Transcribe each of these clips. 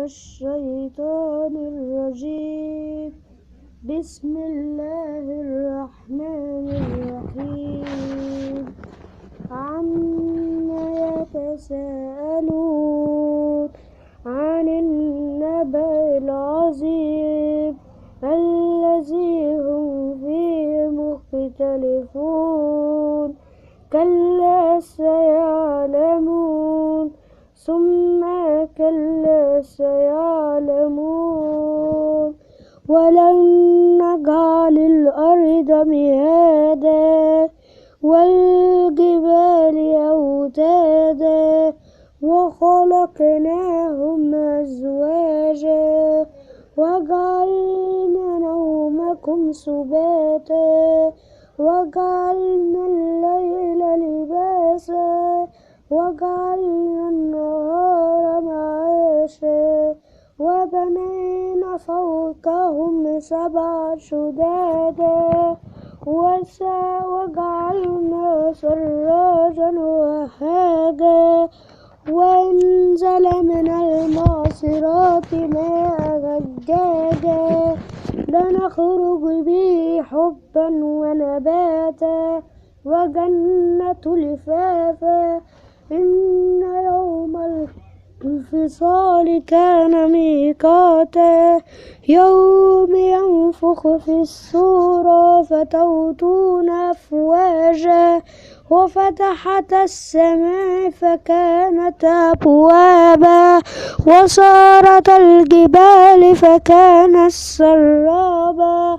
الشيطان الرجيم. بسم الله الرحمن الرحيم. عما يتساءلون عن النبأ العظيم الذي هم فيه مختلفون. كلا سيعلمون ثم كلا سيعلمون. ولن نجعل الأرض مهادا والجبال أوتادا وخلقناهم أزواجا وجعلنا نومكم سباتا وجعلنا الليل لباسا وجعلنا النهار معاشا وبنينا فوقهم سبعا شدادا وجعلنا سراجا وهاجا وأنزل من المعصرات ماء ثجاجا لنخرج به حبا ونباتا وجنة لفافا. إن يوم الفصال كان ميقاتا يوم ينفخ في الصور فتأتون أفواجا وفتحت السماء فكانت أبوابا وصارت الجبال فكانت سرابا.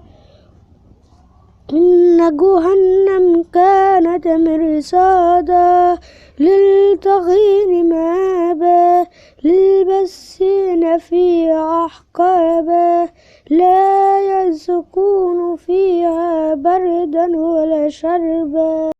إن جهنم كانت مرصادا للطاغين مآبا للباسين فيها أحقابا لا يذوقون فيها بردا ولا شربا.